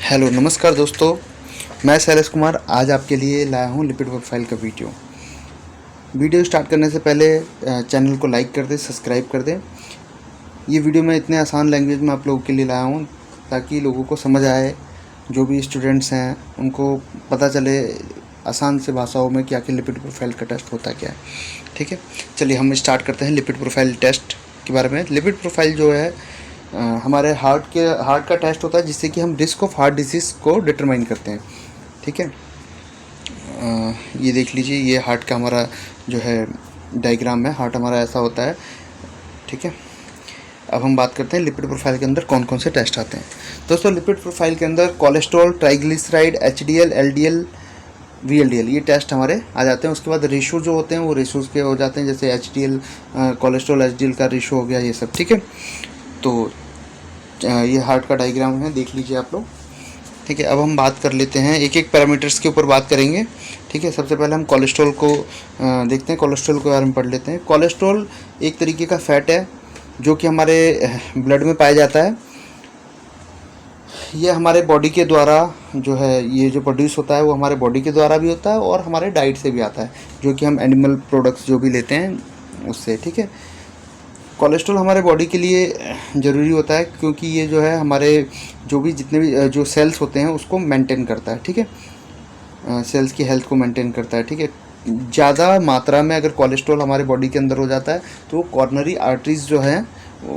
Hello नमस्कार दोस्तों, मैं शैलेश कुमार आज आपके लिए लाया हूँ लिपिड प्रोफाइल का वीडियो स्टार्ट करने से पहले चैनल को लाइक कर दें, सब्सक्राइब कर दें। ये वीडियो मैं इतने आसान लैंग्वेज में आप लोगों के लिए लाया हूँ ताकि लोगों को समझ आए, जो भी स्टूडेंट्स हैं उनको पता चले आसान से भाषाओं में कि आखिर लिपिड प्रोफाइल का टेस्ट होता क्या है। ठीक है, चलिए हम स्टार्ट करते हैं लिपिड प्रोफाइल टेस्ट के बारे में। लिपिड प्रोफाइल जो है हमारे हार्ट का टेस्ट होता है जिससे कि हम रिस्क ऑफ हार्ट डिजीज़ को डिटरमाइन करते हैं। ठीक है, ये देख लीजिए, ये हार्ट का हमारा जो है डायग्राम है। हार्ट हमारा ऐसा होता है। ठीक है, अब हम बात करते हैं लिपिड प्रोफाइल के अंदर कौन कौन से टेस्ट आते हैं। दोस्तों, लिपिड प्रोफाइल के अंदर cholesterol, triglyceride, HDL, LDL, VLDL ये टेस्ट हमारे आ जाते हैं। उसके बाद रेशो जो होते हैं वो रेशोज़ के हो जाते हैं, जैसे एचडीएल कोलेस्ट्रॉल एचडीएल का रेशो हो गया, ये सब। ठीक है, तो ये हार्ट का डायग्राम है, देख लीजिए आप लोग। ठीक है, अब हम बात कर लेते हैं, एक एक पैरामीटर्स के ऊपर बात करेंगे। ठीक है, सबसे पहले हम कोलेस्ट्रॉल को देखते हैं, कोलेस्ट्रॉल के बारे में पढ़ लेते हैं। कोलेस्ट्रॉल एक तरीके का फैट है जो कि हमारे ब्लड में पाया जाता है। ये हमारे बॉडी के द्वारा जो है ये जो प्रोड्यूस होता है वो हमारे बॉडी के द्वारा भी होता है और हमारे डाइट से भी आता है, जो कि हम एनिमल प्रोडक्ट्स जो भी लेते हैं उससे। ठीक है, कोलेस्ट्रॉल हमारे बॉडी के लिए ज़रूरी होता है क्योंकि ये जो है हमारे जो भी जितने भी जो सेल्स होते हैं उसको मेंटेन करता है। ठीक है, सेल्स की हेल्थ को मेंटेन करता है। ठीक है, ज़्यादा मात्रा में अगर कोलेस्ट्रॉल हमारे बॉडी के अंदर हो जाता है तो कॉर्नरी आर्टरीज जो हैं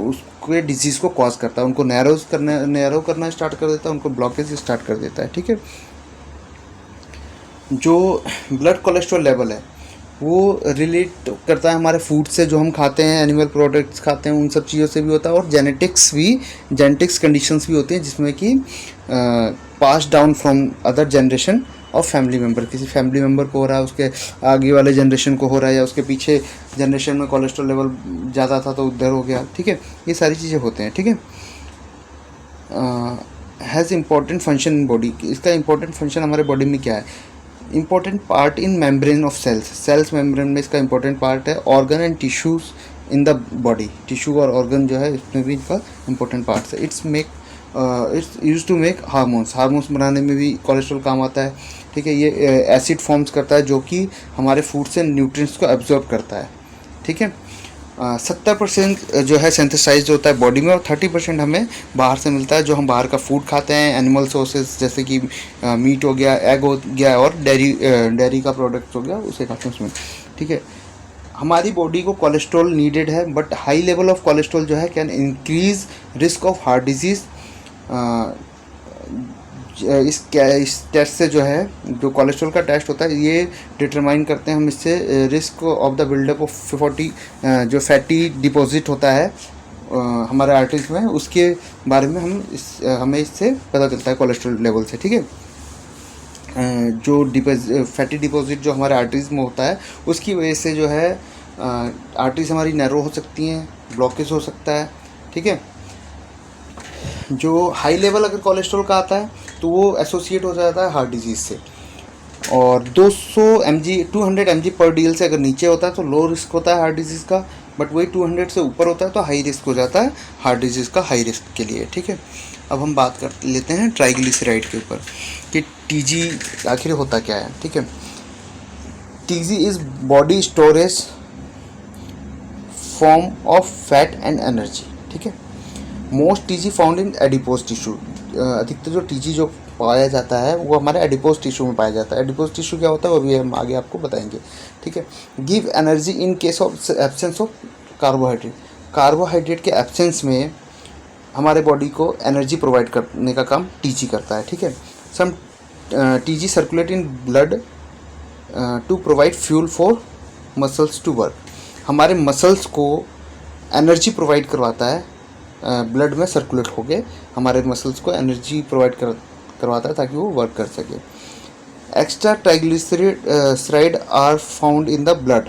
उसके डिजीज़ को कॉज करता है, उनको नैरो करना स्टार्ट कर देता है, उनको ब्लॉकेज स्टार्ट कर देता है। ठीक है, जो ब्लड कोलेस्ट्रॉल लेवल है वो रिलेट करता है हमारे फूड से, जो हम खाते हैं, एनिमल प्रोडक्ट्स खाते हैं, उन सब चीज़ों से भी होता है। और जेनेटिक्स कंडीशंस भी होती हैं जिसमें कि pass down from other generation of family member, किसी फैमिली मेम्बर को हो रहा है, उसके आगे वाले जनरेशन को हो रहा है, या उसके पीछे जनरेशन में कोलेस्ट्रॉल लेवल ज़्यादा था तो उधर हो गया। ठीक है, ये सारी चीज़ें होते हैं। ठीक है, has important function in body, इसका इम्पॉर्टेंट फंक्शन हमारे बॉडी में क्या है? Important part in membrane of cells membrane में इसका इम्पॉर्टेंट पार्ट है। Organ and tissues in the body, tissue और ऑर्गन जो है इसमें भी इनका इम्पोर्टेंट पार्ट्स है। It's use to make hormones बनाने में भी कोलेस्ट्रॉल काम आता है। ठीक है, ये एसिड फॉर्म्स करता है जो कि हमारे फूड से न्यूट्रिएंट्स को एब्जॉर्ब करता है। ठीक है, 70% जो है सिंथेसाइज होता है बॉडी में और 30% हमें बाहर से मिलता है, जो हम बाहर का फूड खाते हैं, एनिमल सोर्सेज जैसे कि मीट हो गया, एग हो गया और डेयरी का प्रोडक्ट हो गया, उसे खाते हैं उसमें। ठीक है, हमारी बॉडी को कोलेस्ट्रॉल नीडेड है, but high level of cholesterol जो है can increase risk of heart disease. इस टेस्ट से जो है, जो कोलेस्ट्रॉल का टेस्ट होता है, ये डिटरमाइन करते हैं हम इससे risk of the buildup of 40 जो फैटी डिपॉजिट होता है हमारे आर्टरीज में, उसके बारे में हमें इससे पता चलता है कोलेस्ट्रॉल लेवल से। ठीक है, जो फैटी डिपॉजिट जो हमारे आर्टरीज में होता है उसकी वजह से जो है आर्टरीज हमारी नैरो हो सकती हैं, ब्लॉकेज हो सकता है। ठीक है, जो हाई लेवल अगर कोलेस्ट्रॉल का आता है तो वो एसोसिएट हो जाता है हार्ट डिजीज़ से। और 200 mg पर DL से अगर नीचे होता है तो लो रिस्क होता है हार्ट डिजीज़ का, बट वही 200 से ऊपर होता है तो हाई रिस्क हो जाता है हार्ट डिजीज़ का, हाई रिस्क के लिए। ठीक है, अब हम बात कर लेते हैं ट्राइग्लिसराइड के ऊपर कि TG आखिर होता क्या है। ठीक है, TG is body storage form of fat and energy. ठीक है, most TG found in adipose tissue, अधिकतर जो TG जो पाया जाता है वो हमारे एडिपोज टिश्यू में पाया जाता है। एडिपोज टिश्यू क्या होता है वो भी हम आगे आपको बताएंगे। ठीक है, give energy in case of absence of carbohydrate के एब्सेंस में हमारे बॉडी को एनर्जी प्रोवाइड करने का काम TG करता है। ठीक है, some TG circulate in blood to provide fuel for muscles to work, हमारे मसल्स को एनर्जी प्रोवाइड करवाता है, ब्लड में सर्कुलेट हो गए हमारे मसल्स को एनर्जी प्रोवाइड करवाता है ताकि वो वर्क कर सके। Extra triglyceride are found in the blood,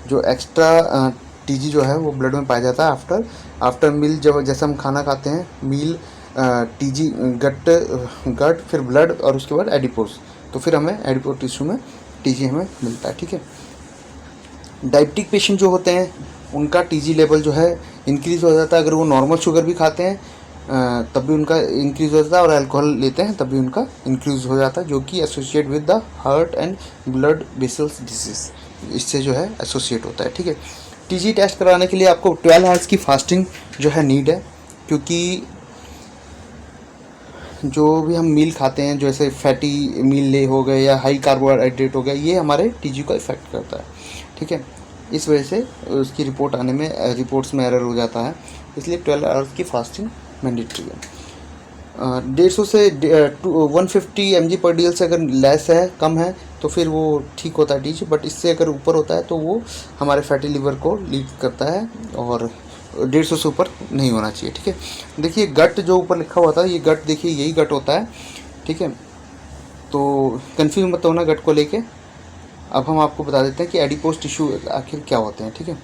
जो एक्स्ट्रा TG जो है वो ब्लड में पाया जाता है आफ्टर मील, जब जैसे हम खाना खाते हैं, मील TG गट फिर ब्लड और उसके बाद एडिपोज, तो फिर हमें एडिपोज टिश्यू में TG हमें मिलता है। ठीक है, डायबिटिक पेशेंट जो होते हैं उनका TG लेवल जो है इंक्रीज़ हो जाता है अगर वो नॉर्मल शुगर भी खाते हैं तब भी उनका इंक्रीज हो जाता है, और अल्कोहल लेते हैं तब भी उनका इंक्रीज हो जाता है, जो कि associate with the heart and blood vessels disease, इससे जो है एसोसिएट होता है। ठीक है, टीजी टेस्ट कराने के लिए आपको 12 आवर्स की फास्टिंग जो है नीड है, क्योंकि जो भी हम मील खाते हैं, जैसे फैटी मील ले हो गए या हाई कार्बोहाइड्रेट हो गया, ये हमारे टीजी को इफेक्ट करता है। ठीक है, इस वजह से उसकी रिपोर्ट आने में, रिपोर्ट्स में एरर हो जाता है, इसलिए 12 आवर्स की फास्टिंग मैंडेटरी है। 150 से 150 mg/dl से अगर लेस है, कम है, तो फिर वो ठीक होता है टीजी, बट इससे अगर ऊपर होता है तो वो हमारे फैटी लिवर को लीड करता है, और 150 से ऊपर नहीं होना चाहिए। ठीक है, देखिए गट जो ऊपर लिखा हुआ था, ये गट देखिए, यही गट होता है। ठीक है, तो कन्फ्यूज मत होना गट को लेके। अब हम आपको बता देते हैं कि एडिपोज टिश्यू आखिर क्या होते हैं। ठीक है,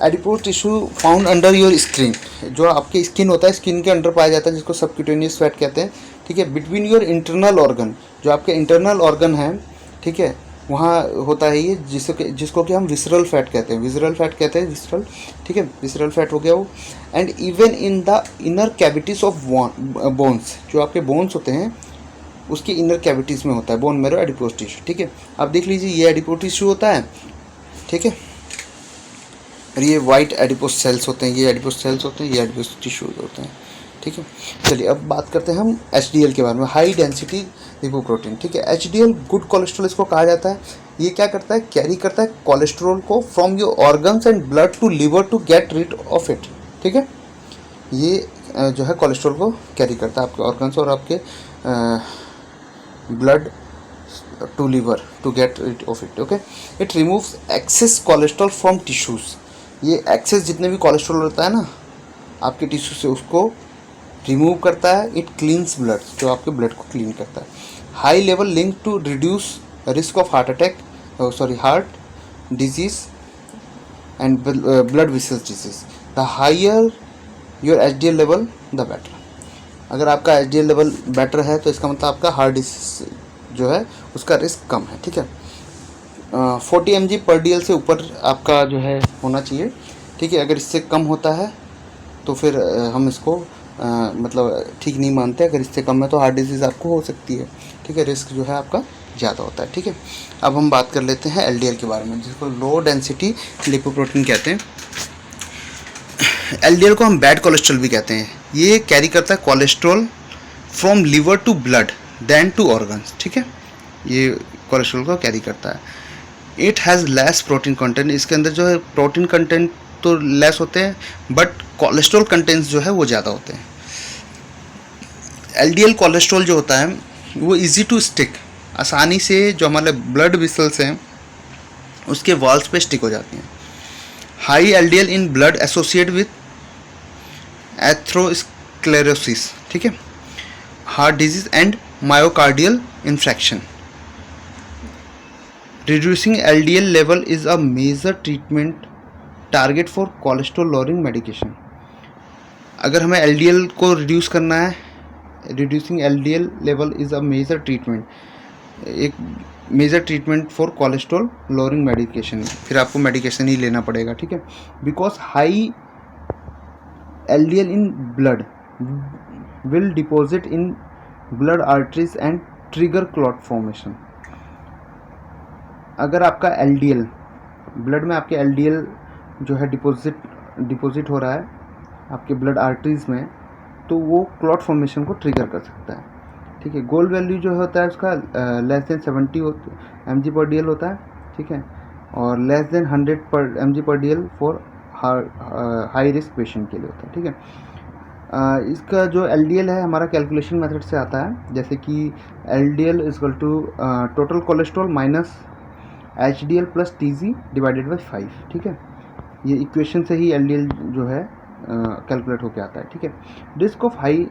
adipose tissue found under your skin, जो आपके स्किन होता है, स्किन के अंडर पाया जाता है, जिसको सबक्यूटेनियस फैट कहते हैं। ठीक है, बिटवीन योर इंटरनल ऑर्गन, जो आपके इंटरनल ऑर्गन है, ठीक है, वहाँ होता है ये, जिसको कि हम विसरल फैट कहते हैं, विसरल फैट कहते हैं, विसरल। ठीक है, विसरल फैट हो गया वो। And even in the inner cavities of bones, जो आपके बोन्स होते हैं उसके इनर कैविटीज़ में होता है बोन मैरो एडिपोज टिश्यू। ठीक है, आप देख लीजिए, ये एडिपोज टिश्यू होता है। ठीक है, और ये वाइट एडिपोज सेल्स होते हैं, ये एडिपोज सेल्स होते हैं, ये एडिपोज टिश्यू होते हैं। ठीक है, चलिए अब बात करते हैं हम एचडीएल के बारे में, हाई डेंसिटी लिपोप्रोटीन। ठीक है, एचडीएल गुड कोलेस्ट्रॉल इसको कहा जाता है। ये क्या करता है, कैरी करता है कोलेस्ट्रॉल को from your organs and blood to liver to get rid of it. ठीक है, ये जो है कोलेस्ट्रॉल को कैरी करता है आपके ऑर्गन्स और आपके blood to liver to get rid of it. Okay, it removes excess cholesterol from tissues. ये एक्सेस जितने भी कोलेस्ट्रॉल होता है ना आपके टिश्यू से, उसको रिमूव करता है। इट क्लीन्स ब्लड, जो आपके ब्लड को क्लीन करता है। High level link to reduce risk of heart attack, heart disease and blood vessels disease. The higher your HDL level the better. अगर आपका एचडीएल लेवल बेटर है तो इसका मतलब आपका हार्ट डिजीज जो है उसका रिस्क कम है। ठीक है, 40 mg/dl से ऊपर आपका जो है होना चाहिए। ठीक है, अगर इससे कम होता है तो फिर हम इसको मतलब ठीक नहीं मानते। अगर इससे कम है तो हार्ट डिजीज़ आपको हो सकती है। ठीक है, रिस्क जो है आपका ज़्यादा होता है। ठीक है, अब हम बात कर लेते हैं एलडीएल के बारे में, जिसको लो डेंसिटी लिपोप्रोटीन कहते हैं। एलडीएल को हम बैड कोलेस्ट्रॉल भी कहते हैं। ये कैरी करता है cholesterol from liver to blood then to organs. ठीक है, ये कोलेस्ट्रॉल को कैरी करता है। It has less protein content, इसके अंदर जो है प्रोटीन कंटेंट तो लेस होते हैं, बट कोलेस्ट्रॉल कंटेंट्स जो है वो ज़्यादा होते हैं। एलडीएल कोलेस्ट्रॉल जो होता है वो इजी टू स्टिक, आसानी से जो हमारे ब्लड वेसल्स हैं उसके वॉल्स पे स्टिक हो जाती हैं। High LDL in blood associate with atherosclerosis, ठीक है, heart disease and myocardial infection. Reducing LDL level is a major treatment target for cholesterol lowering medication. अगर हमें LDL को रिड्यूस करना है, reducing LDL level is a major treatment, एक major treatment for cholesterol lowering medication. फिर आपको medication ही लेना पड़ेगा। ठीक है, because high LDL in blood will deposit in blood arteries and trigger clot formation. अगर आपका LDL ब्लड में, आपके LDL जो है डिपॉजिट हो रहा है आपके ब्लड आर्टरीज में, तो वो क्लॉट फॉर्मेशन को ट्रिगर कर सकता है। ठीक है, गोल वैल्यू जो होता है उसका लेस देन 70 mg/dl होता है। ठीक है, और less than 100 mg/dl for high risk patient के लिए होता है। ठीक है, इसका जो LDL है हमारा कैलकुलेशन मेथड से आता है, जैसे कि LDL is equal to total cholesterol minus HDL plus TG divided by 5। ठीक है, ये इक्वेशन से ही LDL जो है कैलकुलेट होके आता है। ठीक है, रिस्क ऑफ हाई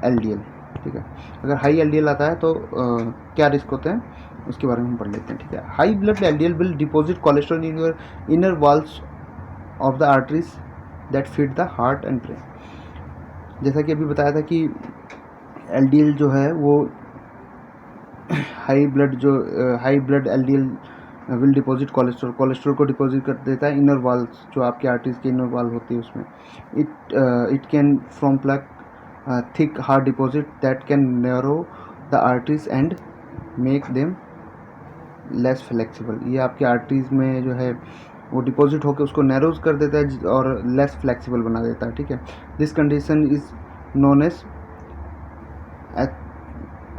LDL। ठीक है, अगर हाई LDL आता है तो क्या रिस्क होते हैं उसके बारे में हम पढ़ लेते हैं। ठीक है, high blood LDL will deposit cholesterol in your inner walls of the arteries that feed the heart and brain. जैसा कि अभी बताया था कि LDL जो है वो high blood LDL will deposit cholesterol को डिपॉजिट कर देता है इनर वॉल्स, जो आपके आर्टरीज के इनर वॉल होती है उसमें। It can from plug thick hard deposit that can narrow the arteries and make them less flexible। ये आपकी आर्टरीज में जो है वो डिपॉजिट होकर उसको नैरोज कर देता है और लेस फ्लेक्सिबल बना देता है, ठीक है। This condition is known as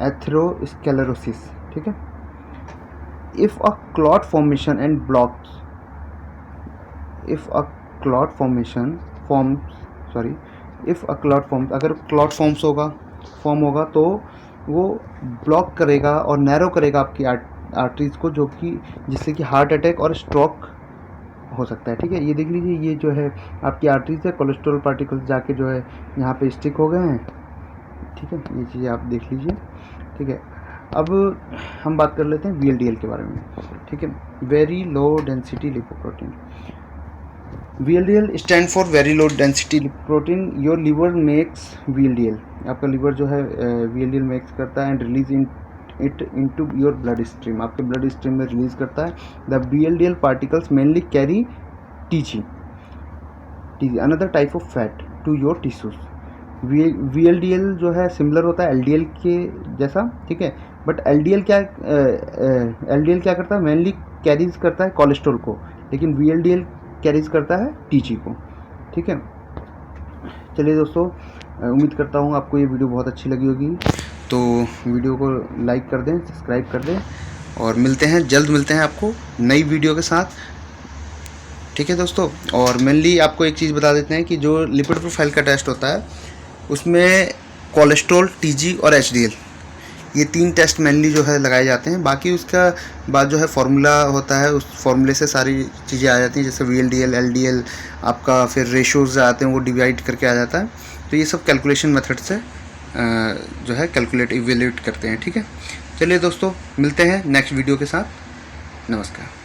atherosclerosis, ठीक है। If a clot formation and blocks, if a clot formation forms sorry if a clot forms, अगर क्लॉट फॉर्म होगा तो वो ब्लॉक करेगा और नैरो करेगा आपकी आर्टरीज को, जो कि जिससे कि हार्ट अटैक और स्ट्रोक हो सकता है, ठीक है। ये देख लीजिए, ये जो है आपकी आर्टरीज है, कोलेस्ट्रॉल पार्टिकल्स जाके जो है यहाँ पे स्टिक हो गए हैं, ठीक है। ये चीज़ें आप देख लीजिए, ठीक है। अब हम बात कर लेते हैं VLDL के बारे में, ठीक है। Very low density lipoprotein. VLDL stand for very low density lipoprotein. Your liver makes VLDL, आपका लिवर जो है VLDL मेक्स करता है and release it into your blood stream, आपके ब्लड स्ट्रीम में रिलीज करता है। The VLDL particles mainly carry TG, another type of fat to your tissues. VLDL जो है सिमिलर होता है LDL के जैसा, ठीक है। बट LDL क्या करता है, मेनली कैरीज करता है कोलेस्ट्रॉल को, लेकिन VLDL कैरीज करता है TG को, ठीक है। चलिए दोस्तों, उम्मीद करता हूँ आपको ये वीडियो बहुत अच्छी लगी होगी, तो वीडियो को लाइक कर दें, सब्सक्राइब कर दें, और जल्द मिलते हैं आपको नई वीडियो के साथ, ठीक है दोस्तों। और मेनली आपको एक चीज़ बता देते हैं कि जो लिपिड प्रोफाइल का टेस्ट होता है उसमें कोलेस्ट्रॉल, TG और HDL, ये 3 टेस्ट मेनली जो है लगाए जाते हैं। बाकी उसका बाद जो है फार्मूला होता है, उस फार्मूले से सारी चीज़ें आ जाती हैं, जैसे VLDL, LDL, आपका फिर रेशोज़ आते हैं, वो डिवाइड करके आ जाता है। तो ये सब कैलकुलेशन मेथड से जो है इवेल्यूएट करते हैं, ठीक है। चलिए दोस्तों, मिलते हैं नेक्स्ट वीडियो के साथ। नमस्कार।